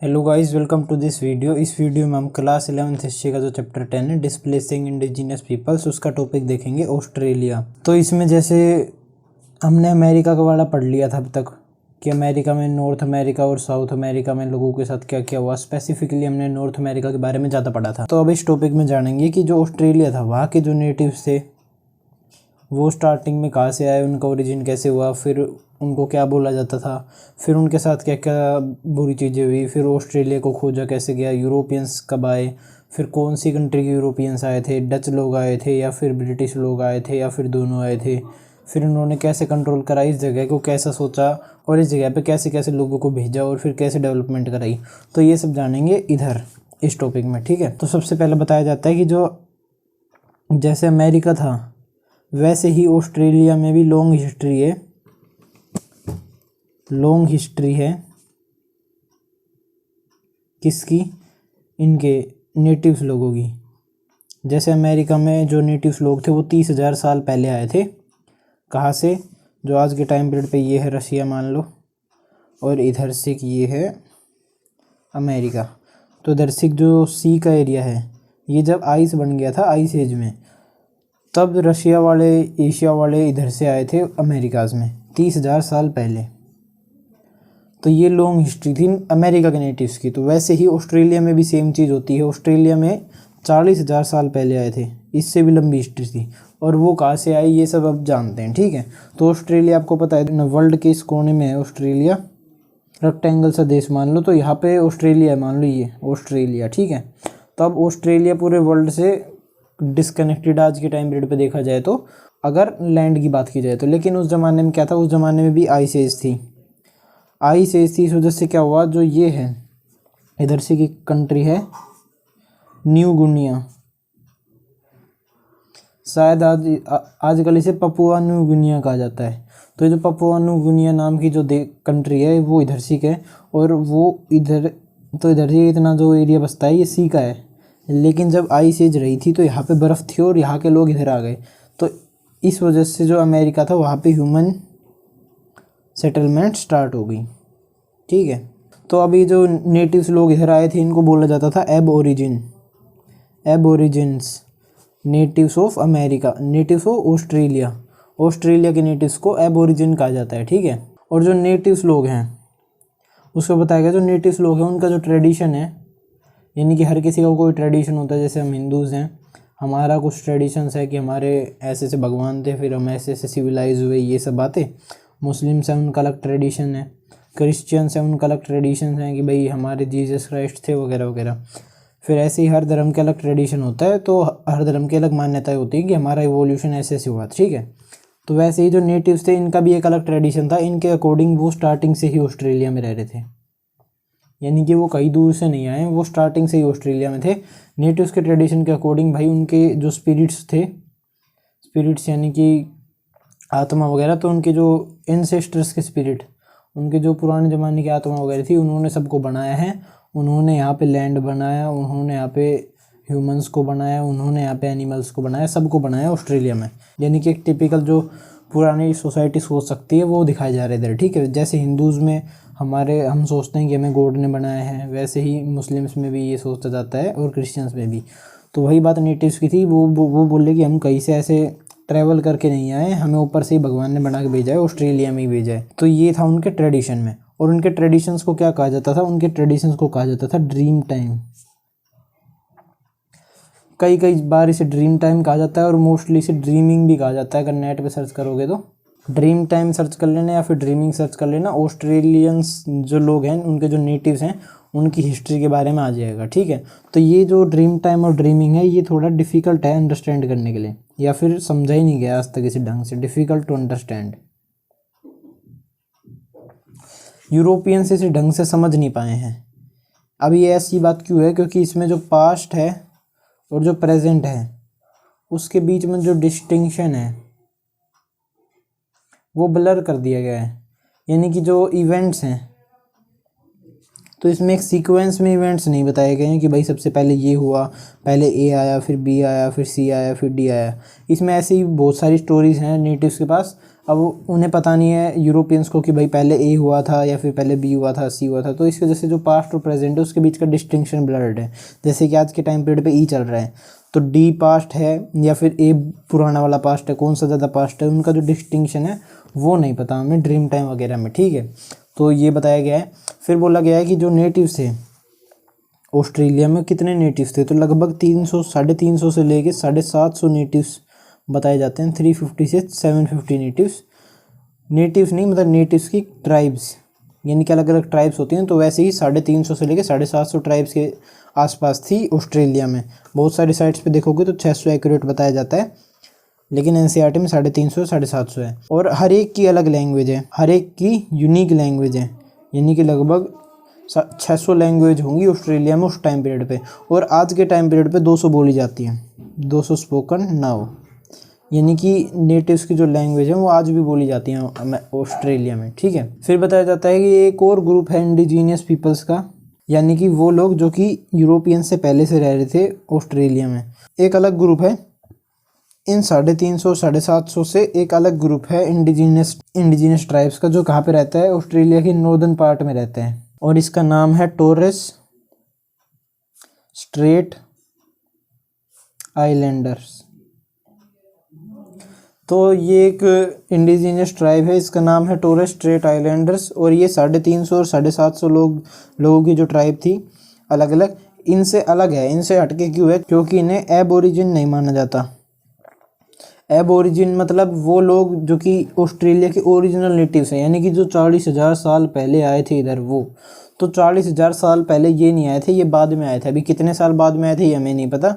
Hello guys, welcome to this video. इस video में हम क्लास 11th हिस्ट्री का जो चैप्टर 10 है डिस्प्लेसिंग इंडिजिनियस पीपल्स, उसका टॉपिक देखेंगे ऑस्ट्रेलिया। तो इसमें जैसे हमने अमेरिका का वाला पढ़ लिया था अब तक कि अमेरिका में नॉर्थ अमेरिका और साउथ अमेरिका में लोगों के साथ क्या क्या हुआ। स्पेसिफिकली हमने नॉर्थ अमेरिका के बारे में ज़्यादा पढ़ा था। तो अब इस टॉपिक में जानेंगे कि जो ऑस्ट्रेलिया था वहाँ के जो नेटिव्स थे वो स्टार्टिंग में कहाँ से आए, उनका ओरिजिन कैसे हुआ, फिर उनको क्या बोला जाता था, फिर उनके साथ क्या क्या बुरी चीज़ें हुई, फिर ऑस्ट्रेलिया को खोजा कैसे गया, यूरोपियंस कब आए, फिर कौन सी कंट्री के यूरोपियंस आए थे, डच लोग आए थे या फिर ब्रिटिश लोग आए थे या फिर दोनों आए थे, फिर उन्होंने कैसे कंट्रोल करा इस जगह को, कैसा सोचा और इस जगह पे कैसे कैसे लोगों को भेजा और फिर कैसे डेवलपमेंट कराई। तो ये सब जानेंगे इधर इस टॉपिक में, ठीक है। तो सबसे पहले बताया जाता है कि जो जैसे अमेरिका था वैसे ही ऑस्ट्रेलिया में भी लॉन्ग हिस्ट्री है किसकी, इनके नेटिव्स लोगों की। जैसे अमेरिका में जो नेटिव्स लोग थे वो 30,000 साल पहले आए थे। कहाँ से? जो आज के टाइम पीरियड पे ये है रशिया मान लो, और इधर से ये है अमेरिका। तो इधर से जो सी का एरिया है ये जब आइस बन गया था आइस एज में, तब रशिया वाले एशिया वाले इधर से आए थे अमेरिकाज में 30,000 साल पहले। तो ये लॉन्ग हिस्ट्री थी अमेरिका के नेटिव्स की। तो वैसे ही ऑस्ट्रेलिया में भी सेम चीज़ होती है। ऑस्ट्रेलिया में 40,000 साल पहले आए थे, इससे भी लंबी हिस्ट्री थी। और वो कहाँ से आई ये सब अब जानते हैं, ठीक है। तो ऑस्ट्रेलिया आपको पता है ना, वर्ल्ड के इस कोने में है ऑस्ट्रेलिया, रेक्टेंगल सा देश मान लो। तो यहाँ पे ऑस्ट्रेलिया है, मान लो ये ऑस्ट्रेलिया, ठीक है। तो अब ऑस्ट्रेलिया पूरे वर्ल्ड से डिसकनेक्टेड आज के टाइम पीरियड पे देखा जाए तो, अगर लैंड की बात की जाए तो। लेकिन उस ज़माने में क्या था, उस ज़माने में भी आइस एज थी। इस वजह से क्या हुआ, जो ये है इधर से की कंट्री है न्यू गुनिया, शायद आजकल इसे पपुआ न्यू गुनिया कहा जाता है। तो ये जो पपुआ न्यू गुनिया नाम की जो कंट्री है वो इधर सी का है, और वो इधर तो इधर से इतना जो एरिया बसता है ये सी का है। लेकिन जब आइस एज रही थी तो यहाँ पे बर्फ़ थी और यहाँ के लोग इधर आ गए। तो इस वजह से जो अमेरिका था वहाँ पे ह्यूमन सेटलमेंट स्टार्ट हो गई, ठीक है। तो अभी जो नेटिव्स लोग इधर आए थे इनको बोला जाता था Aborigines, natives of America, natives of Australia. Australia के नेटिव्स को एबोरिजिन कहा जाता है, ठीक है। और जो नेटिव्स लोग हैं उसको बताया गया, जो नेटिव्स लोग हैं उनका जो ट्रेडिशन है, यानी कि हर किसी का कोई ट्रेडिशन होता है। जैसे हम हिंदूज़ हैं, हमारा कुछ ट्रेडिशंस है कि हमारे ऐसे ऐसे भगवान थे, फिर हम ऐसे ऐसे सिविलाइज हुए, ये सब बातें। मुस्लिम्स हैं उनका अलग ट्रेडिशन है, क्रिश्चियंस हैं उनका अलग ट्रेडिशन है कि भाई हमारे जीसस क्राइस्ट थे वगैरह वगैरह। फिर ऐसे ही हर धर्म के अलग ट्रेडिशन होता है, तो हर धर्म की अलग मान्यताएं होती हैं कि हमारा इवोल्यूशन ऐसे ऐसे हुआ, ठीक है। तो वैसे ही जो नेटिव्स थे इनका भी एक अलग ट्रेडिशन था। इनके अकॉर्डिंग वो स्टार्टिंग से ही ऑस्ट्रेलिया में रह रहे थे, यानी कि वो कहीं दूर से नहीं आए, वो स्टार्टिंग से ही ऑस्ट्रेलिया में थे। नेटिव्स के ट्रेडिशन के अकॉर्डिंग भाई उनके जो स्पिरिट्स थे, स्पिरिट्स यानी कि आत्मा वगैरह, तो उनके जो एंसेस्टर्स के स्पिरिट, उनके जो पुराने ज़माने की आत्मा वगैरह थी, उन्होंने सबको बनाया है। उन्होंने यहाँ पे लैंड बनाया, उन्होंने यहाँ पे ह्यूमंस को बनाया, उन्होंने यहाँ पे एनिमल्स को बनाया, सबको बनाया ऑस्ट्रेलिया में। यानी कि एक टिपिकल जो पुरानी सोसाइटी सोच सकती है वो दिखाया जा रहा है इधर, ठीक है। जैसे हिंदूज़ में हम सोचते हैं कि हमें गॉड ने बनाया है, वैसे ही मुस्लिम्स में भी ये सोचा जाता है और क्रिश्चियंस में भी। तो वही बात नेटिव्स की थी। वो बोले कि हम कहीं से ऐसे ट्रैवल करके नहीं आए, हमें ऊपर से ही भगवान ने बना के भेजा है, ऑस्ट्रेलिया में ही भेजा है। तो ये था उनके ट्रेडिशन में। और उनके ट्रेडिशंस को क्या कहा जाता था, उनके ट्रेडिशंस को कहा जाता था ड्रीम टाइम। कई बार इसे ड्रीम टाइम कहा जाता है और मोस्टली इसे ड्रीमिंग भी कहा जाता है। अगर नेट पे सर्च करोगे तो ड्रीम टाइम सर्च कर लेना या फिर ड्रीमिंग सर्च कर लेना। ऑस्ट्रेलियंस जो लोग हैं, उनके जो नेटिव्स हैं, उनकी हिस्ट्री के बारे में आ जाएगा, ठीक है। तो ये जो ड्रीम टाइम और ड्रीमिंग है ये थोड़ा डिफ़िकल्ट है अंडरस्टैंड करने के लिए, या फिर समझा ही नहीं गया आज तक इसी ढंग से, डिफ़िकल्ट टू अंडरस्टैंड। यूरोपियंस इसे ढंग से समझ नहीं पाए हैं। अब ये ऐसी बात क्यों है, क्योंकि इसमें जो पास्ट है और जो प्रेजेंट है उसके बीच में जो डिस्टिंक्शन है वो ब्लर कर दिया गया है। यानी कि जो इवेंट्स हैं, तो इसमें एक सीक्वेंस में इवेंट्स नहीं बताए गए हैं कि भाई सबसे पहले ये हुआ, पहले ए आया, फिर बी आया, फिर सी आया, फिर डी आया। इसमें ऐसी बहुत सारी स्टोरीज़ हैं नेटिव्स के पास। अब उन्हें पता नहीं है यूरोपियंस को कि भाई पहले ए हुआ था या फिर पहले बी हुआ था, सी हुआ था, तो इस वजह से जो पास्ट और प्रेजेंट है उसके बीच का डिस्टिंक्शन ब्लर्ड है। जैसे कि आज के टाइम पीरियड पे ई चल रहा है तो डी पास्ट है या फिर ए पुराना वाला पास्ट है, कौन सा ज़्यादा पास्ट है, उनका जो डिस्टिंक्शन है वो नहीं पता हमें ड्रीम टाइम वगैरह में, ठीक है। तो ये बताया गया है। फिर बोला गया है कि जो नेटिव्स थे ऑस्ट्रेलिया में, कितने नेटिव्स थे, तो लगभग 300 350 से लेके 750 नेटिव्स बताए जाते हैं। 350 से 750 नेटिव्स नहीं, मतलब नेटिव्स की ट्राइब्स, यानी कि अलग अलग ट्राइब्स होती हैं, तो वैसे ही 350 से लेके 750 ट्राइब्स के आसपास थी ऑस्ट्रेलिया में। बहुत सारी साइट्स पे देखोगे तो 600 एक्यूरेट बताया जाता है, लेकिन एनसीईआरटी में 350 750 है। और हर एक की अलग लैंग्वेज है, हर एक की यूनिक लैंग्वेज है, यानी कि लगभग 600 लैंग्वेज होंगी ऑस्ट्रेलिया में उस टाइम पीरियड पे। और आज के टाइम पीरियड पे 200 बोली जाती हैं, 200 स्पोकन नाउ, यानी कि नेटिव्स की जो लैंग्वेज है वो आज भी बोली जाती हैं ऑस्ट्रेलिया में, ठीक है। फिर बताया जाता है कि एक और ग्रुप है इंडिजीनियस पीपल्स का, यानी कि वो लोग जो कि यूरोपियन से पहले से रह रहे थे ऑस्ट्रेलिया में। एक अलग ग्रुप है इन 350 750 से, एक अलग ग्रुप है इंडिजीनियस ट्राइब्स का, जो कहाँ पे रहता है, ऑस्ट्रेलिया की नॉर्दर्न पार्ट में रहता है, और इसका नाम है टोरेस स्ट्रेट आइलैंडर्स। तो ये एक इंडिजीनियस ट्राइब है, इसका नाम है टोरेस स्ट्रेट आइलैंडर्स, और ये 350 और 750 लोगों की जो ट्राइब थी अलग अलग, इनसे अलग है, इनसे हटके क्यों है, क्योंकि इन्हें एबोरिजिन नहीं माना जाता। एबोरिजिन मतलब वो लोग जो कि ऑस्ट्रेलिया के ओरिजिनल नेटिव्स हैं, यानी कि जो 40,000 साल पहले आए थे इधर, वो तो 40,000 साल पहले ये नहीं आए थे, ये बाद में आए थे। अभी कितने साल बाद में आए थे ये हमें नहीं पता।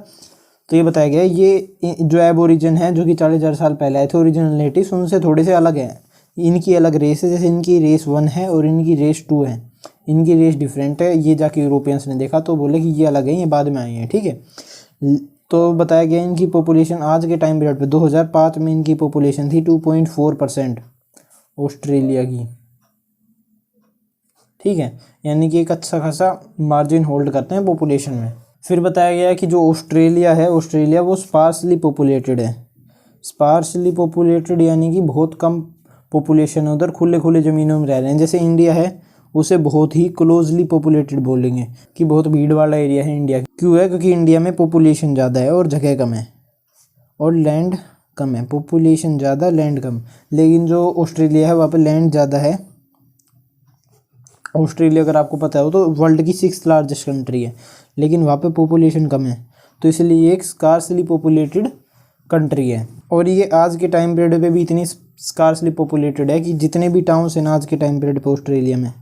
तो ये बताया गया है ये जो एबोरिजिन है जो कि 40,000 साल पहले आए थे ओरिजिनल नेटिव्स, उनसे थोड़े से अलग हैं, इनकी अलग रेस है। जैसे इनकी रेस 1 है और इनकी रेस 2 है, इनकी रेस डिफरेंट है। ये जाके यूरोपियंस ने देखा तो बोले कि ये अलग है, ये बाद में आए हैं, ठीक है। तो बताया गया इनकी पॉपुलेशन आज के टाइम पीरियड पे 2005 में इनकी पॉपुलेशन थी 2.4% ऑस्ट्रेलिया की, ठीक है, यानी कि एक अच्छा खासा मार्जिन होल्ड करते हैं पॉपुलेशन में। फिर बताया गया कि जो ऑस्ट्रेलिया है, ऑस्ट्रेलिया वो स्पार्सली पॉपुलेटेड है। स्पार्सली पॉपुलेटेड यानी कि बहुत कम पॉपुलेशन है उधर, खुले खुले ज़मीनों में रह रहे हैं। जैसे इंडिया है उसे बहुत ही क्लोजली पॉपुलेटेड बोलेंगे कि बहुत भीड़ वाला एरिया है इंडिया। क्यों है? क्योंकि इंडिया में पॉपुलेशन ज़्यादा है और जगह कम है और लैंड कम है। पॉपुलेशन ज़्यादा, लैंड कम। लेकिन जो ऑस्ट्रेलिया है वहाँ पे लैंड ज़्यादा है। ऑस्ट्रेलिया अगर आपको पता हो तो वर्ल्ड की 6th लार्जेस्ट कंट्री है, लेकिन वहाँ पे पॉपुलेशन कम है, तो इसलिए ये एक स्कार्सली पॉपुलेटेड कंट्री है। और ये आज के टाइम पीरियड पे भी इतनी स्कार्सली पॉपुलेटेड है कि जितने भी टाउन्स हैं आज के टाइम पीरियड पे ऑस्ट्रेलिया में,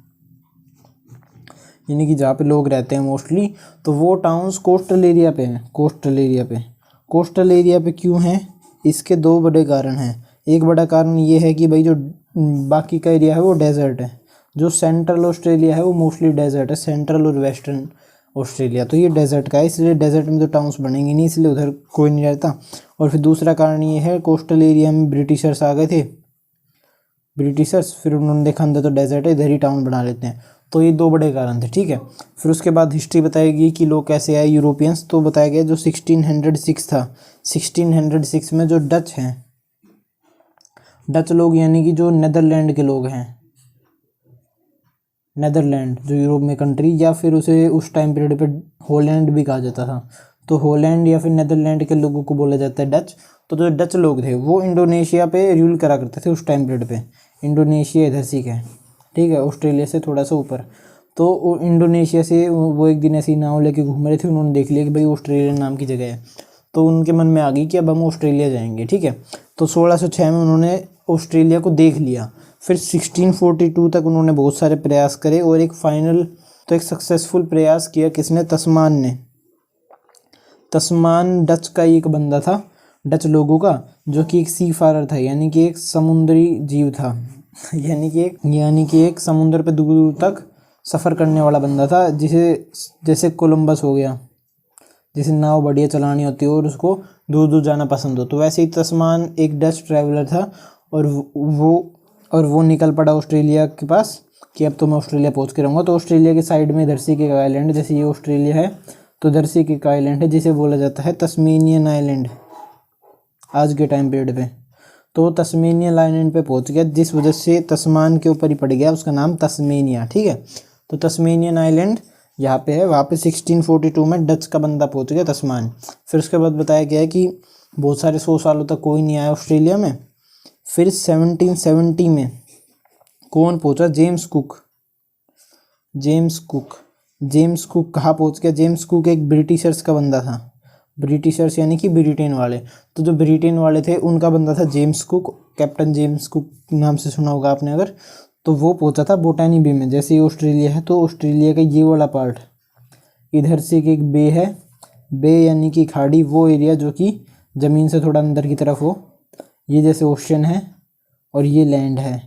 यानी कि जहाँ पे लोग रहते हैं मोस्टली, तो वो टाउन्स कोस्टल एरिया पे हैं। कोस्टल एरिया पे क्यों हैं? इसके 2 बड़े कारण हैं। एक बड़ा कारण ये है कि भाई जो बाकी का एरिया है वो डेजर्ट है। जो सेंट्रल ऑस्ट्रेलिया है वो मोस्टली डेजर्ट है, सेंट्रल और वेस्टर्न ऑस्ट्रेलिया, तो ये डेजर्ट का है, इसलिए डेजर्ट में तो टाउन्स बनेंगे नहीं, इसलिए उधर कोई नहीं रहता। और फिर दूसरा कारण ये है, कोस्टल एरिया में ब्रिटिशर्स आ गए थे, फिर उन्होंने देखा अंदर तो डेजर्ट है, इधर ही टाउन बना लेते हैं। तो ये 2 बड़े कारण थे, ठीक है। फिर उसके बाद हिस्ट्री बताएगी कि लोग कैसे आए यूरोपियंस। तो बताया गया जो 1606 था, 1606 में जो डच हैं, डच लोग यानी कि जो नेदरलैंड के लोग हैं, नेदरलैंड जो यूरोप में कंट्री, या फिर उसे उस टाइम पीरियड पे हॉलैंड भी कहा जाता था, तो हॉलैंड या फिर नेदरलैंड के लोगों को बोला जाता है डच। तो जो डच लोग थे वो इंडोनेशिया पे रूल करा करते थे उस टाइम पीरियड पे। इंडोनेशिया इधर सीख है, ठीक है, ऑस्ट्रेलिया से थोड़ा सा ऊपर। तो इंडोनेशिया से वो एक दिन ऐसी नाव लेके घूम रहे थे, उन्होंने देख लिया कि भाई ऑस्ट्रेलिया नाम की जगह है, तो उनके मन में आ गई कि अब हम ऑस्ट्रेलिया जाएंगे, ठीक है। तो 1606 में उन्होंने ऑस्ट्रेलिया को देख लिया। फिर 1642 तक उन्होंने बहुत सारे प्रयास करे और एक सक्सेसफुल प्रयास किया किसने? तस्मान ने। तस्मान डच का एक बंदा था, डच लोगों का, जो कि एक सी फारर था, यानी कि एक समुद्री जीव था यानी कि एक समुद्र पे दूर दूर तक सफ़र करने वाला बंदा था, जैसे कोलंबस हो गया, जैसे नाव बढ़िया चलानी होती है और उसको दूर दूर जाना पसंद हो, तो वैसे ही तस्मान एक डच ट्रैवलर था और वो निकल पड़ा ऑस्ट्रेलिया के पास कि अब तो मैं ऑस्ट्रेलिया पहुंच के रहूँगा। तो ऑस्ट्रेलिया के साइड में दर्सी के आइलैंड, जैसे ये ऑस्ट्रेलिया है तो दर्सी के आइलैंड है, जिसे बोला जाता है तस्मेनियन आइलैंड आज के टाइम पीरियड पे। तो तस्मेनियन आइलैंड पे पहुंच गया, जिस वजह से तस्मान के ऊपर ही पड़ गया, उसका नाम तस्मेनिया। ठीक है, तो तस्मेनियन आइलैंड यहाँ पे है, वहाँ पे 1642 में डच का बंदा पहुंच गया तस्मान। फिर उसके बाद बताया गया है कि बहुत सारे 100 सालों तक कोई नहीं आया ऑस्ट्रेलिया में। फिर 1770 में कौन पहुंचा? James cook. जेम्स कुक कहाँ पहुंच गया? जेम्स कुक एक ब्रिटिशर्स का बंदा था, ब्रिटिशर्स यानी कि ब्रिटेन वाले। तो जो ब्रिटेन वाले थे उनका बंदा था James cook, captain James cook नाम से सुना होगा आपने अगर। तो वो पहुंचा था बोटानी बे में। जैसे ही ऑस्ट्रेलिया है तो ऑस्ट्रेलिया का ये वाला पार्ट, इधर से एक बे है, बे यानी कि खाड़ी, वो एरिया जो कि ज़मीन से थोड़ा अंदर की तरफ हो, ये जैसे ओशन है और ये लैंड है,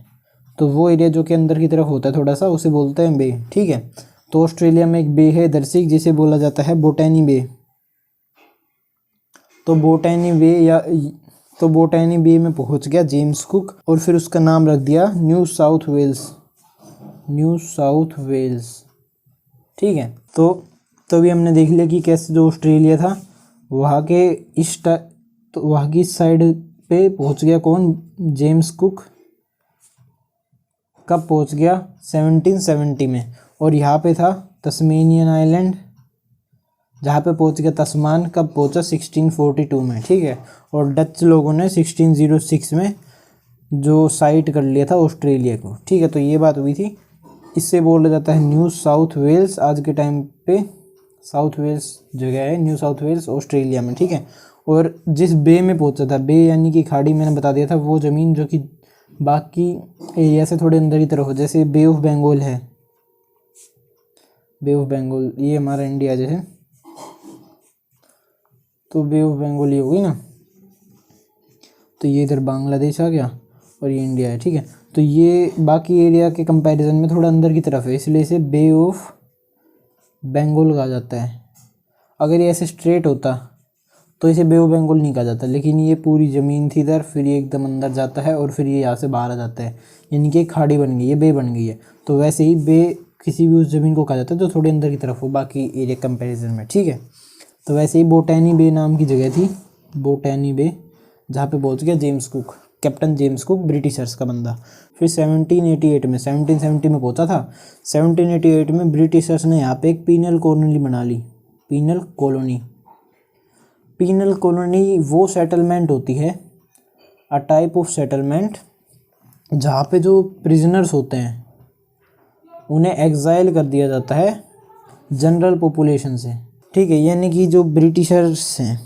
तो वो एरिया जो कि अंदर की तरफ होता है थोड़ा सा, उसे बोलते हैं बे। ठीक है, तो ऑस्ट्रेलिया में एक बे है इधर से, जिसे बोला जाता है बोटानी बे। तो बोटानी बे में पहुंच गया जेम्स कुक, और फिर उसका नाम रख दिया न्यू साउथ वेल्स। ठीक है, तो अभी हमने देख लिया कि कैसे जो ऑस्ट्रेलिया था वहाँ के तो वहाँ की साइड पे पहुंच गया कौन? James cook. कब पहुंच गया? 1770 में। और यहाँ पे था तस्मेनियन आइलैंड, जहाँ पे पहुंच गया तस्मान। कब पहुंचा? 1642 में। ठीक है, और डच लोगों ने 1606 में जो साइट कर लिया था ऑस्ट्रेलिया को। ठीक है, तो ये बात हुई थी। इससे बोला जाता है न्यू साउथ वेल्स। आज के टाइम पे साउथ वेल्स जगह है, न्यू साउथ वेल्स ऑस्ट्रेलिया में। ठीक है, और जिस बे में पहुंचा था, बे यानी कि खाड़ी, मैंने बता दिया था, वो ज़मीन जो कि बाकी एरिया से थोड़े अंदर की तरफ हो, जैसे बे ऑफ बंगाल है, बे ऑफ बंगाल ये हमारा इंडिया जैसे, तो बे ऑफ बंगाल ये होगी ना, तो ये इधर बांग्लादेश आ गया और ये इंडिया है। ठीक है, तो ये बाकी एरिया के कंपैरिजन में थोड़ा अंदर की तरफ है, इसलिए इसे बे ऑफ बंगाल कहा जाता है। अगर ये ऐसे स्ट्रेट होता तो इसे बे ऑफ बंगाल नहीं कहा जाता, लेकिन ये पूरी ज़मीन थी इधर, फिर ये एकदम अंदर जाता है और फिर ये यहाँ से बाहर आ जाता है, यानी कि एक खाड़ी बन गई है, बे बन गई है। तो वैसे ही बे किसी भी उस ज़मीन को कहा जाता है जो थोड़ी अंदर की तरफ हो बाकी एरिया कंपैरिजन में। ठीक है, तो वैसे ही बोटानी बे नाम की जगह थी, बोटानी बे, जहाँ पे पहुँच गया James cook, captain James cook, Britishers का बंदा। फिर 1770 में पहुंचा था। 1788 में ब्रिटिशर्स ने यहाँ पे एक पीनल कॉलोनी बना ली। पीनल कॉलोनी वो सेटलमेंट होती है, अ टाइप ऑफ सेटलमेंट, जहाँ पे जो प्रिजनर्स होते हैं उन्हें एग्जाइल कर दिया जाता है जनरल पॉपुलेशन से। ठीक है, यानी कि जो ब्रिटिशर्स हैं,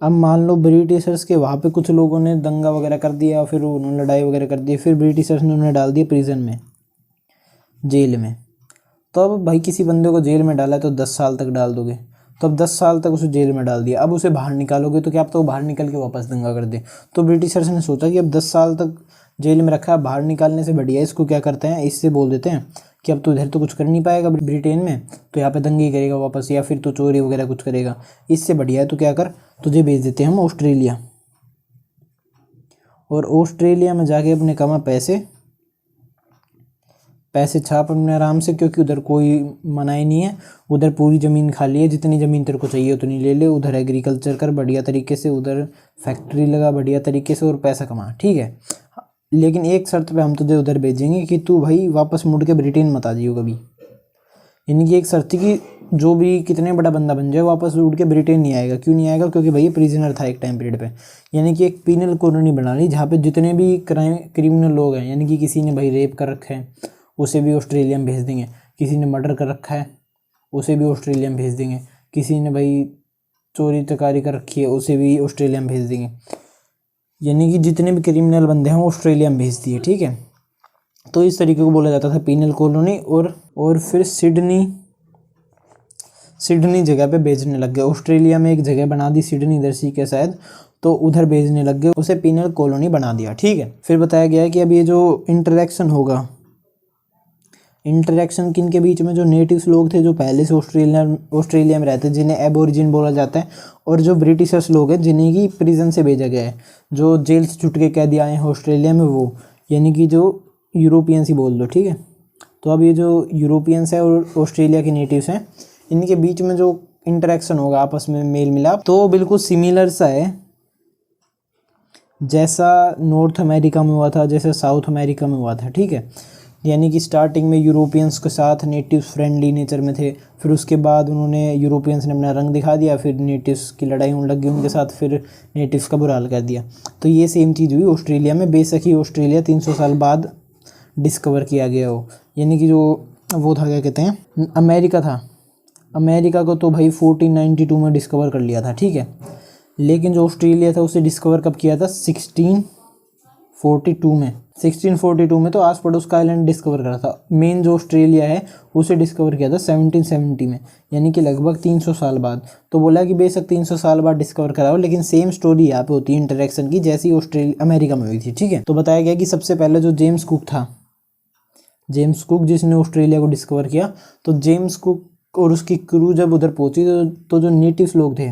अब मान लो ब्रिटिशर्स के वहाँ पे कुछ लोगों ने दंगा वगैरह कर दिया, फिर उन्होंने लड़ाई वगैरह कर दी, फिर ब्रिटिशर्स ने उन्हें डाल दिया प्रिजन में, जेल में। तो अब भाई किसी बंदे को जेल में डाला है तो 10 साल तक डाल दोगे, तो अब 10 साल तक उसे जेल में डाल दिया, अब उसे बाहर निकालोगे तो क्या अब तो बाहर निकल के वापस दंगा कर दे। तो ब्रिटिशर्स ने सोचा कि अब 10 साल तक जेल में रखा है, बाहर निकालने से बढ़िया इसको क्या करते हैं, इससे बोल देते हैं कि अब तो इधर तो कुछ कर नहीं पाएगा ब्रिटेन में, तो यहाँ पे दंगे ही करेगा वापस, या फिर तो चोरी वगैरह कुछ करेगा, इससे बढ़िया है तो क्या कर, तुझे भेज देते हैं हम ऑस्ट्रेलिया। और ऑस्ट्रेलिया में जाके अपने कमा पैसे छाप अपने आराम से, क्योंकि उधर कोई मनाही नहीं है, उधर पूरी ज़मीन खाली है, जितनी ज़मीन तेरे को चाहिए उतनी ले ले, उधर एग्रीकल्चर कर बढ़िया तरीके से, उधर फैक्ट्री लगा बढ़िया तरीके से और पैसा कमा। ठीक है, लेकिन एक शर्त पे हम तुझे उधर भेजेंगे कि तू भाई वापस मुड़ के ब्रिटेन मत आ जाइयो कभी। यानी कि एक शर्त थी कि जो भी कितने बड़ा बंदा बन जाए वापस उड़ के ब्रिटेन नहीं आएगा। क्यों नहीं आएगा? क्योंकि भाई प्रिजनर था एक टाइम पीरियड पे। यानी कि एक पीनल कॉलोनी बना ली जहाँ पे जितने भी क्रिमिनल लोग हैं, यानी कि किसी ने भाई रेप कर रखा है उसे भी ऑस्ट्रेलिया में भेज देंगे, किसी ने मर्डर कर रखा है उसे भी ऑस्ट्रेलिया में भेज देंगे, किसी ने भाई चोरी चकारी कर रखी है उसे भी ऑस्ट्रेलिया में भेज देंगे। यानी कि जितने भी क्रिमिनल बंदे हैं वो ऑस्ट्रेलिया में भेज दिए। ठीक है, तो इस तरीके को बोला जाता था पीनल कॉलोनी। और फिर सिडनी जगह पे भेजने लग गए। ऑस्ट्रेलिया में एक जगह बना दी सिडनी, इधर सी के शायद, तो उधर भेजने लग गए, उसे पीनल कॉलोनी बना दिया। ठीक है, फिर बताया गया है कि अब ये जो इंटरेक्शन होगा, इंटरेक्शन किन के बीच में, जो नेटिव्स लोग थे जो पहले से ऑस्ट्रेलिया में रहते जिन्हें एबोरिजिन बोला जाता है, और जो ब्रिटिशर्स लोग हैं जिन्हें की प्रिजन से भेजा गया है, जो जेल से छुट के कैदी आए हैं ऑस्ट्रेलिया में, वो यानी कि जो यूरोपियंस ही बोल दो। ठीक है, तो अब ये जो यूरोपियंस है और ऑस्ट्रेलिया के नेटिव्स हैं, इनके बीच में जो इंटरेक्शन होगा आपस में मेल मिलाप, तो बिल्कुल सिमिलर सा है जैसा नॉर्थ अमेरिका में हुआ था, जैसे साउथ अमेरिका में हुआ था, ठीक है। यानी कि स्टार्टिंग में यूरोपियंस के साथ नेटिव्स फ्रेंडली नेचर में थे, फिर उसके बाद उन्होंने यूरोपियंस ने अपना रंग दिखा दिया, फिर नेटिव्स की लड़ाई होने लग गई उनके साथ, फिर नेटिव्स का बुरा हाल कर दिया। तो ये सेम चीज़ हुई ऑस्ट्रेलिया में। बेशक ही ऑस्ट्रेलिया 300 साल बाद डिस्कवर किया गया हो, यानी कि जो वो था, क्या कहते हैं, अमेरिका था। अमेरिका को तो भाई 1492 में डिस्कवर कर लिया था, ठीक है। लेकिन जो ऑस्ट्रेलिया था उसे डिस्कवर कब किया था? 1642 में। 1642 में तो आस पड़ोस का आइलैंड डिस्कवर करा था। मेन जो ऑस्ट्रेलिया है उसे डिस्कवर किया था 1770 में, यानी कि लगभग 300 साल बाद। तो बोला कि बेशक 300 साल बाद डिस्कवर करा हो, लेकिन सेम स्टोरी यहाँ पे होती है इंटरेक्शन की, जैसी ऑस्ट्रेलिया अमेरिका में हुई थी, ठीक है। तो बताया गया कि सबसे पहले जो जेम्स कुक था, जेम्स कुक जिसने ऑस्ट्रेलिया को डिस्कवर किया, तो जेम्स कुक और उसकी क्रू जब उधर पहुंची तो जो नेटिव्स लोग थे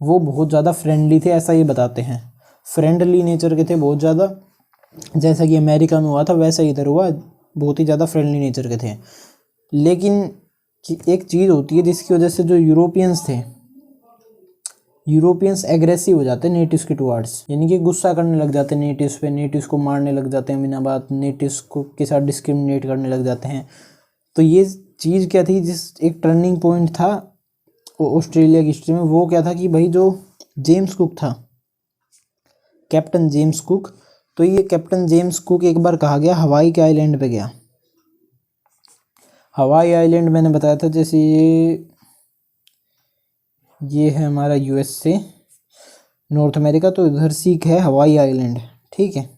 वो बहुत ज़्यादा फ्रेंडली थे, ऐसा ये बताते हैं। फ्रेंडली नेचर के थे बहुत ज़्यादा, जैसा कि अमेरिका में हुआ था वैसा ही इधर हुआ, बहुत ही ज़्यादा फ्रेंडली नेचर के थे। लेकिन एक चीज़ होती है जिसकी वजह से जो यूरोपियंस थे, यूरोपियंस एग्रेसिव हो जाते हैं नेटिव्स के टुवार्ड्स, यानी कि गुस्सा करने लग जाते हैं नेटिव्स पे, नेटिव्स को मारने लग जाते हैं बिना बात, नेटिव्स को के साथ डिस्क्रिमिनेट करने लग जाते हैं। तो ये चीज़ क्या थी, जिस एक टर्निंग पॉइंट था ऑस्ट्रेलिया की हिस्ट्री में, वो क्या था कि भाई जो जेम्स कुक था, कैप्टन जेम्स कुक, तो ये कैप्टन जेम्स कुक एक बार कहा गया हवाई के आइलैंड पे गया। हवाई आइलैंड मैंने बताया था, जैसे ये है हमारा यूएस से नॉर्थ अमेरिका, तो इधर सीक है हवाई आइलैंड, ठीक है।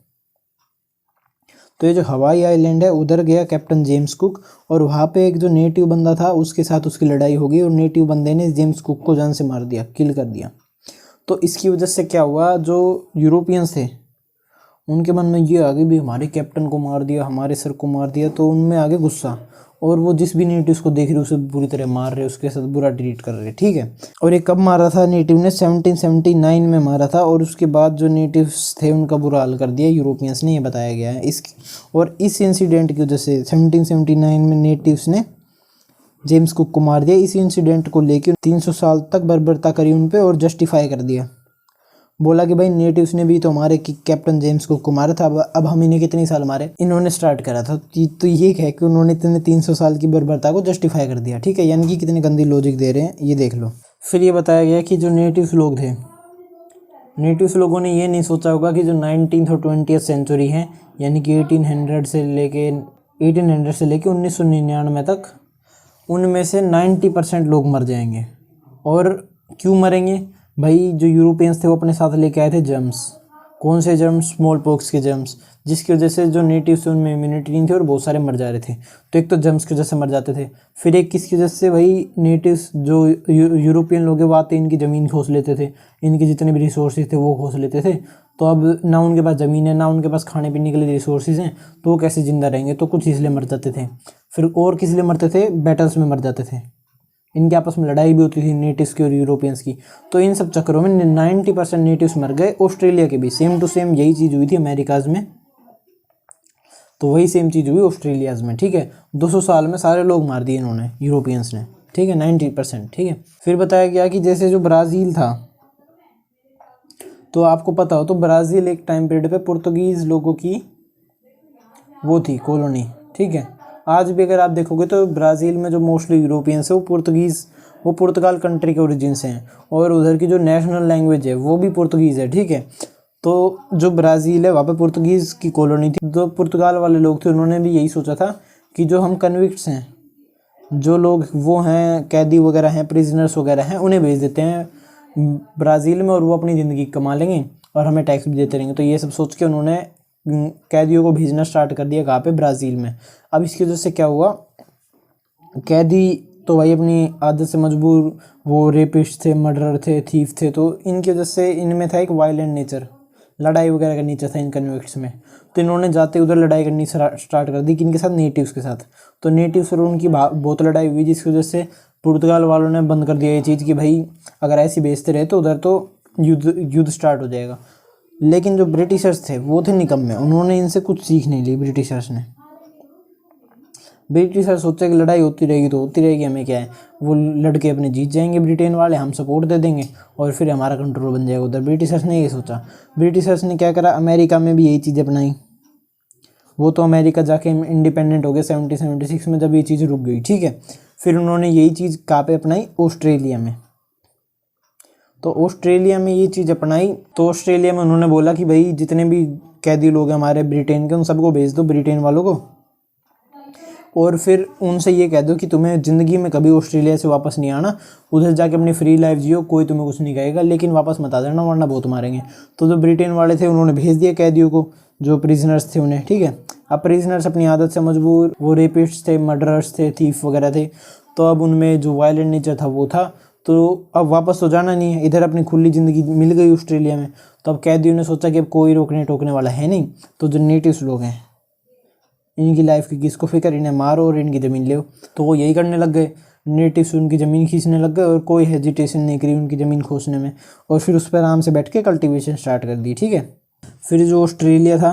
तो ये जो हवाई आइलैंड है उधर गया कैप्टन जेम्स कुक, और वहाँ पे एक जो नेटिव बंदा था उसके साथ उसकी लड़ाई हो गई, और नेटिव बंदे ने जेम्स कुक को जान से मार दिया, किल कर दिया। तो इसकी वजह से क्या हुआ, जो यूरोपियंस थे उनके मन में ये आ गई भी हमारे कैप्टन को मार दिया, हमारे सर को मार दिया, तो उनमें आगे गुस्सा, और वो जिस भी नेटिव्स को देख रहे उसे बुरी तरह मार रहे, उसके साथ बुरा ट्रीट कर रहे, ठीक है। और ये कब मारा था नेटिव ने? 1779 में मारा था, और उसके बाद जो नेटिव्स थे उनका बुरा हाल कर दिया यूरोपियंस ने, ये बताया गया है। और इस इंसिडेंट की वजह से 1779 में नेटिव्स ने जेम्स कुक को मार दिया। इस इंसिडेंट को लेकर 300 साल तक बर्बरता करी उन पे, और जस्टिफाई कर दिया, बोला कि भाई नेटिव्स ने भी तो हमारे कैप्टन जेम्स कुक को मारा था, अब हम इन्हें कितने साल मारे, इन्होंने स्टार्ट करा था। तो ये है कि उन्होंने इतने 300 साल की बर्बरता को जस्टिफाई कर दिया, ठीक है। यानी कि कितनी गंदी लॉजिक दे रहे हैं, ये देख लो। फिर ये बताया गया कि जो नेटिव्स लोग थे, नेटिव्स लोगों ने ये नहीं सोचा होगा कि जो 19th और 20th सेंचुरी है, यानी कि 1800 से लेके 1999 तक, उनमें से 90% लोग मर जाएंगे। और क्यों मरेंगे भाई? जो यूरोपियंस थे वो अपने साथ लेके आए थे जर्म्स। कौन से जर्म्स? स्मॉल पॉक्स के जर्म्स, जिसकी वजह से जो नेटिव्स थे उनमें इम्यूनिटी नहीं थी और बहुत सारे मर जा रहे थे। तो एक तो जर्म्स की वजह से मर जाते थे, फिर एक किसकी वजह से भाई? नेटिव्स जो यूरोपियन लोग हैं वो आते इनकी ज़मीन खोस लेते थे, इनके जितने भी रिसोर्सेज थे वो खोस लेते थे। तो अब ना उनके पास ज़मीन है, ना उनके पास खाने पीने के लिए रिसोर्सेज हैं, तो वो कैसे ज़िंदा रहेंगे? तो कुछ इसलिए मर जाते थे, फिर और किस लिए मरते थे? बैटल्स में मर जाते थे, इनके आपस में लड़ाई भी होती थी नेटिव्स की और यूरोपियंस की। तो इन सब चक्करों में 90% नेटिव्स मर गए। ऑस्ट्रेलिया के भी सेम टू सेम यही चीज़ हुई थी अमेरिकाज में, तो वही सेम चीज़ हुई ऑस्ट्रेलियाज में, ठीक है। 200 साल में सारे लोग मार दिए इन्होंने, यूरोपियंस ने, ठीक है, 90%, ठीक है। फिर बताया गया कि जैसे जो ब्राज़ील था, तो आपको पता हो तो ब्राज़ील एक टाइम पीरियड पे पुर्तगीज़ लोगों की वो थी कॉलोनी, ठीक है। आज भी अगर आप देखोगे तो ब्राज़ील में जो मोस्टली यूरोपियंस है वो पुर्तगाल कंट्री के ओरिजिन से हैं, और उधर की जो नेशनल लैंग्वेज है वो भी पुर्तगीज़ है, ठीक है। तो जो ब्राज़ील है वहाँ पे पुर्तगीज़ की कॉलोनी थी। जो पुर्तगाल वाले लोग थे उन्होंने भी यही सोचा था कि जो हम कन्विक्ट्स हैं, जो लोग वो हैं कैदी वगैरह हैं, प्रिजनर्स वगैरह हैं, उन्हें भेज देते हैं ब्राज़ील में, और वो अपनी ज़िंदगी कमा लेंगे और हमें टैक्स भी देते रहेंगे। तो ये सब सोच के उन्होंने कैदियों को भेजना स्टार्ट कर दिया, कहाँ पे? ब्राज़ील में। अब इसकी वजह से क्या हुआ, कैदी तो भाई अपनी आदत से मजबूर, वो रेपिस्ट थे, मर्डरर थे, थीफ थे, तो इनकी वजह से इनमें था एक वायलेंट नेचर, लड़ाई वगैरह का नेचर था इन कन्विक्ट्स में। तो इन्होंने जाते उधर लड़ाई करनी स्टार्ट कर दी, किन के साथ? नेटिव्स के साथ। तो नेटिव्स और उनकी बहुत लड़ाई हुई, जिसकी वजह से पुर्तगाल वालों ने बंद कर दिया ये चीज़ कि भाई अगर ऐसे बेचते रहे तो उधर तो युद्ध स्टार्ट हो जाएगा। लेकिन जो ब्रिटिशर्स थे वो थे निकम्मे, उन्होंने इनसे कुछ सीख नहीं ली ब्रिटिशर्स ने। ब्रिटिशर सोचा कि लड़ाई होती रहेगी तो होती रहेगी, हमें क्या है, वो लड़के अपने जीत जाएंगे ब्रिटेन वाले, हम सपोर्ट दे देंगे और फिर हमारा कंट्रोल बन जाएगा उधर। ब्रिटिशर्स ने ये सोचा। ब्रिटिशर्स ने क्या करा, अमेरिका में भी यही चीज़ अपनाई। वो तो अमेरिका जाके इंडिपेंडेंट हो गए 1776 में, जब ये चीज़ रुक गई, ठीक है। फिर उन्होंने यही चीज़ कहाँ पे अपनाई, ऑस्ट्रेलिया में। तो ऑस्ट्रेलिया में ये चीज़ अपनाई, तो ऑस्ट्रेलिया में उन्होंने बोला कि भाई जितने भी कैदी लोग हैं हमारे ब्रिटेन के, उन सबको भेज दो, ब्रिटेन वालों को, और फिर उनसे ये कह दो कि तुम्हें ज़िंदगी में कभी ऑस्ट्रेलिया से वापस नहीं आना, उधर जाके अपनी फ्री लाइफ जियो, कोई तुम्हें कुछ नहीं कहेगा, लेकिन वापस मत आ जाना वरना बहुत मारेंगे। तो जो ब्रिटेन वाले थे उन्होंने भेज दिया कैदियों को, जो प्रिजनर्स थे उन्हें, ठीक है। अब प्रिजनर्स अपनी आदत से मजबूर, वो रेपिस्ट्स थे, मर्डरर्स थे, थीफ वगैरह थे, तो अब उनमें जो वायलेंट नेचर था वो था। तो अब वापस तो जाना नहीं है, इधर अपनी खुली ज़िंदगी मिल गई ऑस्ट्रेलिया में। तो अब कैदियों ने सोचा कि अब कोई रोकने टोकने वाला है नहीं, तो जो नेटिव्स लोग हैं इनकी लाइफ की किसको फिक्र, इन्हें मारो और इनकी ज़मीन ले। तो वो यही करने लग गए, नेटिव्स उनकी ज़मीन खींचने लग गए और कोई हेजिटेशन नहीं करी उनकी ज़मीन खोसने में, और फिर उस पर आराम से बैठ के कल्टीवेशन स्टार्ट कर दी, ठीक है। फिर जो ऑस्ट्रेलिया था,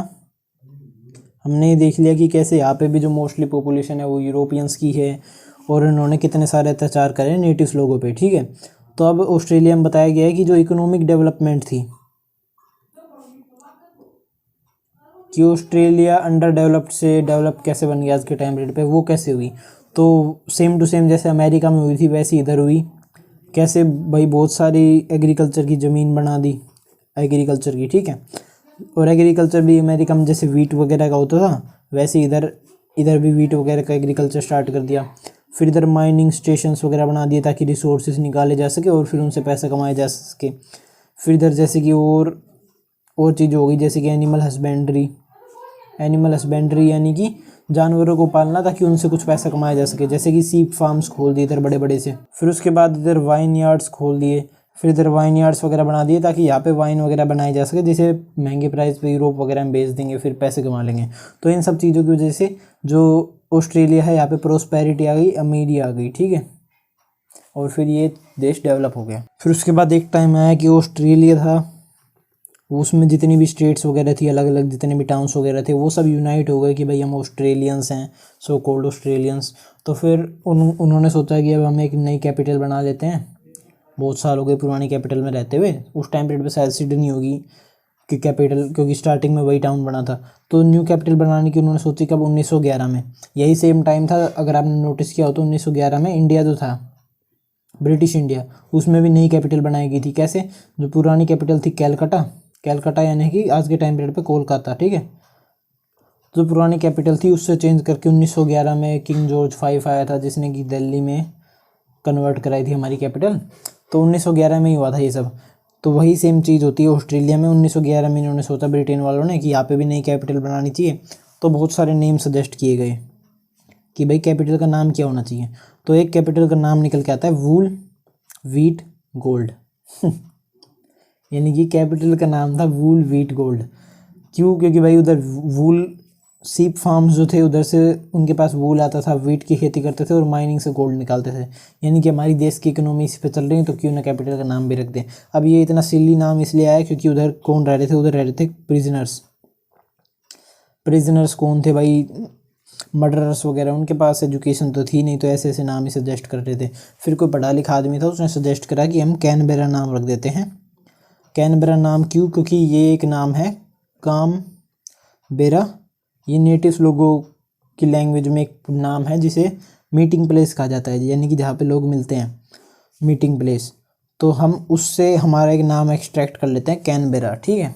हमने ये देख लिया कि कैसे यहाँ पे भी जो मोस्टली पॉपुलेशन है वो यूरोपियंस की है, और इन्होंने कितने सारे अत्याचार करे नेटिव्स लोगों पे, ठीक है। तो अब ऑस्ट्रेलिया में बताया गया है कि जो इकोनॉमिक डेवलपमेंट थी, कि ऑस्ट्रेलिया अंडर डेवलप्ड से डेवलप कैसे बन गया आज के टाइम पीरियड पे, वो कैसे हुई। तो सेम टू सेम जैसे अमेरिका में हुई थी वैसे इधर हुई। कैसे भाई, बहुत सारी एग्रीकल्चर की ज़मीन बना दी एग्रीकल्चर की, ठीक है। और एग्रीकल्चर भी अमेरिका में जैसे वीट वगैरह का होता था, वैसे इधर भी वीट वगैरह का एग्रीकल्चर स्टार्ट कर दिया। फिर इधर माइनिंग स्टेशंस वगैरह बना दिए ताकि रिसोर्सेज निकाले जा सके और फिर उनसे पैसा कमाया जा सके। फिर इधर जैसे कि और चीज़ हो गई, जैसे कि एनिमल हस्बेंड्री यानी कि जानवरों को पालना ताकि उनसे कुछ पैसा कमाया जा सके, जैसे कि सीप फार्म्स खोल दिए इधर बड़े बड़े से। फिर उसके बाद इधर वाइन यार्ड्स खोल दिए, फिर इधर वाइन यार्ड्स वगैरह बना दिए ताकि यहाँ पे वाइन वगैरह बनाई जा सके, जिसे महंगे प्राइस पे यूरोप वगैरह में बेच देंगे, फिर पैसे कमा लेंगे। तो इन सब चीज़ों की वजह से जो ऑस्ट्रेलिया है यहाँ पे प्रोस्पेरिटी आ गई, अमीरी आ गई, ठीक है। और फिर ये देश डेवलप हो गया। फिर उसके बाद एक टाइम आया कि ऑस्ट्रेलिया था, उसमें जितनी भी स्टेट्स वगैरह थी, अलग अलग जितने भी टाउन्स वगैरह थे, वो सब यूनाइट हो गए कि भाई हम ऑस्ट्रेलियंस हैं, सो कॉल्ड ऑस्ट्रेलियंस। तो फिर उन्होंने सोचा कि अब हम एक नई कैपिटल बना लेते हैं। बहुत साल हो गए पुरानी कैपिटल में रहते हुए, उस टाइम पीरियड पर शायद सिडनी होगी कि कैपिटल, क्योंकि स्टार्टिंग में वही टाउन बना था। तो न्यू कैपिटल बनाने की उन्होंने सोची कब, 1911 में। यही सेम टाइम था, अगर आपने नोटिस किया हो तो 1911 में इंडिया जो था, ब्रिटिश इंडिया, उसमें भी नई कैपिटल बनाई गई थी। कैसे, जो पुरानी कैपिटल थी कैलकाटा यानी कि आज के टाइम पीरियड पे कोलकाता, ठीक है। जो पुरानी कैपिटल थी उससे चेंज करके 1911 में किंग जॉर्ज 5 आया था, जिसने कि दिल्ली में कन्वर्ट कराई थी हमारी कैपिटल। तो 1911 में ही हुआ था ये सब। तो वही सेम चीज़ होती है ऑस्ट्रेलिया में। 1911 में इन्होंने सोचा ब्रिटेन वालों ने कि यहाँ पे भी नई कैपिटल बनानी चाहिए। तो बहुत सारे नेम सजेस्ट किए गए कि भाई कैपिटल का नाम क्या होना चाहिए। तो एक कैपिटल का नाम निकल के आता है वूल व्हीट गोल्ड यानी कि कैपिटल का नाम था वूल व्हीट गोल्ड। क्यों? क्योंकि भाई उधर वूल सीप फार्म्स जो थे, उधर से उनके पास वूल आता था, वीट की खेती करते थे और माइनिंग से गोल्ड निकालते थे। यानी कि हमारी देश की इकोनॉमी इस पे चल रही है, तो क्यों ना कैपिटल का नाम भी रख दें। अब ये इतना सिली नाम इसलिए आया क्योंकि उधर कौन रह रहे थे, उधर रह रहे थे प्रिजनर्स कौन थे भाई, मर्डरर्स वगैरह। उनके पास एजुकेशन तो थी नहीं, तो ऐसे ऐसे नाम ही सजेस्ट कर रहे थे। फिर कोई पढ़ा लिखा आदमी था, उसने सजेस्ट करा कि हम कैनबेरा नाम रख देते हैं। कैनबेरा नाम क्यों? क्योंकि ये एक नाम है काम बेरा, ये नेटिव्स लोगों की लैंग्वेज में एक नाम है जिसे मीटिंग प्लेस कहा जाता है, यानी कि जहाँ पे लोग मिलते हैं, मीटिंग प्लेस। तो हम उससे हमारा एक नाम एक्सट्रैक्ट कर लेते हैं कैनबेरा, ठीक है।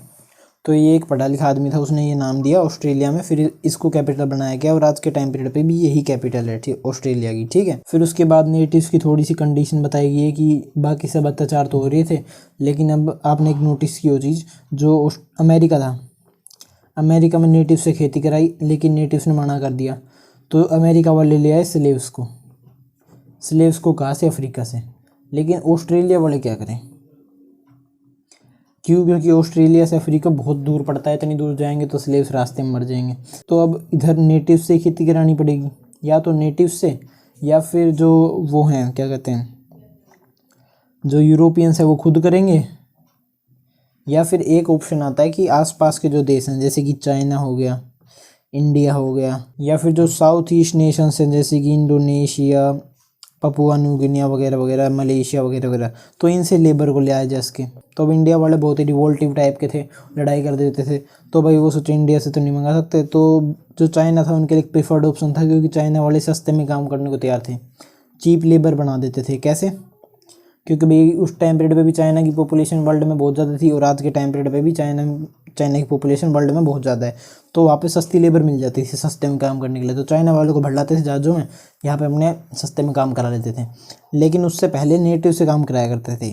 तो ये एक पढ़ा लिखा आदमी था, उसने ये नाम दिया ऑस्ट्रेलिया में, फिर इसको कैपिटल बनाया गया और आज के टाइम पीरियड पे भी यही कैपिटल है, ठीक, ऑस्ट्रेलिया की, ठीक है। फिर उसके बाद नेटिव्स की थोड़ी सी कंडीशन बताई गई है कि बाकी सब अत्याचार तो हो रहे थे, लेकिन अब आपने एक नोटिस की वो चीज़, जो अमेरिका था, अमेरिका में नेटिव से खेती कराई, लेकिन नेटिव्स ने मना कर दिया। तो अमेरिका वाले ले आए स्लेव्स को कहाँ से? अफ्रीका से। लेकिन ऑस्ट्रेलिया वाले क्या करें? क्यों? क्योंकि ऑस्ट्रेलिया से अफ्रीका बहुत दूर पड़ता है, इतनी दूर जाएंगे तो स्लेव्स रास्ते में मर जाएंगे। तो अब इधर नेटिव से खेती करानी पड़ेगी, या तो नेटिव से, या फिर जो वो हैं क्या कहते हैं, जो यूरोपियंस है वो खुद करेंगे, या फिर एक ऑप्शन आता है कि आसपास के जो देश हैं, जैसे कि चाइना हो गया, इंडिया हो गया, या फिर जो साउथ ईस्ट नेशंस हैं जैसे कि इंडोनेशिया, पपुआ न्यू गिनिया वगैरह वगैरह, मलेशिया वगैरह वगैरह, तो इनसे लेबर को ले आया जा सके। तो अब इंडिया वाले बहुत ही रिवोल्टिव टाइप के थे, लड़ाई कर देते थे, तो भाई वो सोचे इंडिया से तो नहीं मंगा सकते, तो जो चाइना था उनके लिए एक प्रेफर्ड ऑप्शन था, क्योंकि चाइना वाले सस्ते में काम करने को तैयार थे, चीप लेबर बना देते थे। कैसे? क्योंकि भाई उस टाइम पीरियड पे भी चाइना की पॉपुलेशन वर्ल्ड में बहुत ज़्यादा थी, और आज के टाइम पीरियड पे भी चाइना की पॉपुलेशन वर्ल्ड में बहुत ज़्यादा है, तो वहाँ पे सस्ती लेबर मिल जाती थी सस्ते में काम करने के लिए, तो चाइना वालों को भड़लाते थे जहाज़ों में, यहाँ पे अपने सस्ते में काम करा लेते थे। लेकिन उससे पहले नेटिव से काम कराया करते थे।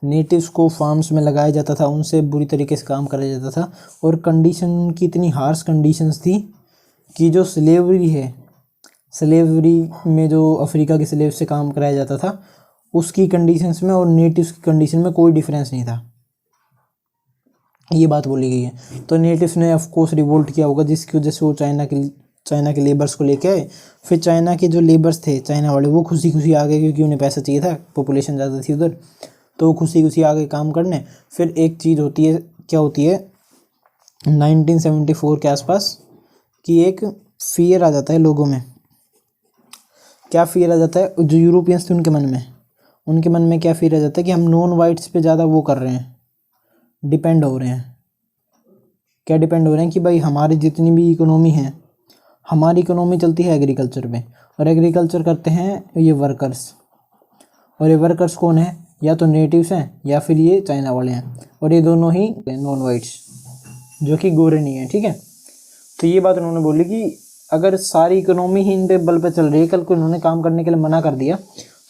नेटिव्स को फार्म्स में लगाया जाता था, उनसे बुरी तरीके से काम कराया जाता था, और कंडीशन की इतनी हार्श कंडीशंस थी कि जो स्लेवरी है, स्लेवरी में जो अफ्रीका के स्लेव से काम कराया जाता था, उसकी कंडीशंस में और नेटिव्स की कंडीशन में कोई डिफरेंस नहीं था, ये बात बोली गई है। तो नेटिव्स ने ऑफ कोर्स रिवोल्ट किया होगा, जिसकी वजह से वो चाइना के लेबर्स को लेके आए। फिर चाइना के जो लेबर्स थे चाइना वाले, वो खुशी खुशी आ गए, क्योंकि उन्हें पैसा चाहिए था, पॉपुलेशन ज़्यादा थी उधर, तो वो खुशी खुशी आ गए काम करने। फिर एक चीज़ होती है, क्या होती है, 1974 के आसपास कि एक फियर आ जाता है लोगों में। क्या फियर आ जाता है? जो यूरोपियंस थे उनके मन में क्या फियर आ जाता है कि हम नॉन वाइट्स पे ज़्यादा वो कर रहे हैं, डिपेंड हो रहे हैं। क्या डिपेंड हो रहे हैं? कि भाई हमारी जितनी भी इकोनॉमी है, हमारी इकोनॉमी चलती है एग्रीकल्चर पे, और एग्रीकल्चर करते हैं ये वर्कर्स, और ये वर्कर्स कौन है? या तो नेटिव्स हैं या फिर ये चाइना वाले हैं, और ये दोनों ही नॉन वाइट्स जो कि गोरे नहीं हैं, ठीक है। तो ये बात उन्होंने बोली कि अगर सारी इकोनॉमी ही इन पे बल पे चल रही है, कल को इन्होंने काम करने के लिए मना कर दिया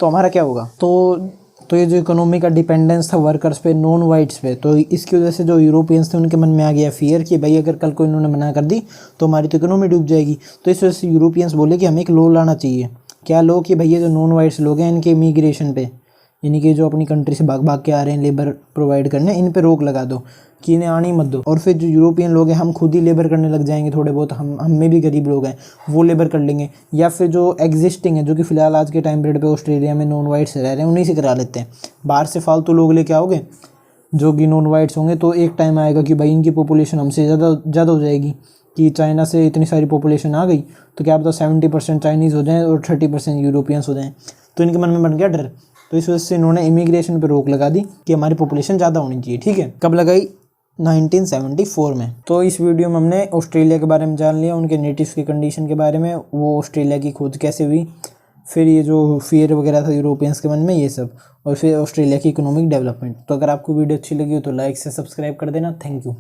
तो हमारा क्या होगा? तो ये जो इकोनॉमी का डिपेंडेंस था वर्कर्स पे, नॉन वाइट्स पे, तो इसकी वजह से जो यूरोपियंस थे उनके मन में आ गया फियर कि भाई अगर कल को इन्होंने मना कर दी तो हमारी तो इकोनॉमी डूब जाएगी। तो इस वजह से यूरोपियंस बोले कि हमें एक लॉ लाना चाहिए। क्या लॉ? कि भैया जो नॉन वाइट्स लोग हैं इनके इमिग्रेशन पे, यानी कि जो अपनी कंट्री से भाग भाग के आ रहे हैं लेबर प्रोवाइड करने, इन पे रोक लगा दो कि इन्हें आने मत दो। और फिर जो यूरोपियन लोग हैं हम खुद ही लेबर करने लग जाएंगे, थोड़े बहुत हम में भी गरीब लोग हैं वो लेबर कर लेंगे, या फिर जो एग्जिस्टिंग है, जो कि फ़िलहाल आज के टाइम पीरियड पे ऑस्ट्रेलिया में नॉन वाइट्स रह रहे हैं, उन्हीं से करा लेते हैं। बाहर से फालतू लोग लेके आओगे जो कि नॉन वाइट्स होंगे, तो एक टाइम आएगा कि भाई इनकी पॉपुलेशन हमसे ज़्यादा हो जाएगी, कि चाइना से इतनी सारी पॉपुलेशन आ गई तो क्या पता 70% चाइनीज़ हो जाएँ और 30% यूरोपियंस हो जाएँ। तो इनके मन में बन गया डर, तो इस वजह से इन्होंने इमिग्रेशन पे रोक लगा दी कि हमारी पॉपुलेशन ज़्यादा होनी चाहिए, ठीक है। कब लगाई? 1974 में। तो इस वीडियो में हमने ऑस्ट्रेलिया के बारे में जान लिया, उनके नेटिव्स की कंडीशन के बारे में, वो ऑस्ट्रेलिया की खोज कैसे हुई, फिर ये जो फियर वगैरह था यूरोपियंस के मन में, ये सब, और फिर ऑस्ट्रेलिया की इकोनॉमिक डेवलपमेंट। तो अगर आपको वीडियो अच्छी लगी हो तो लाइक से सब्सक्राइब कर देना। Thank you.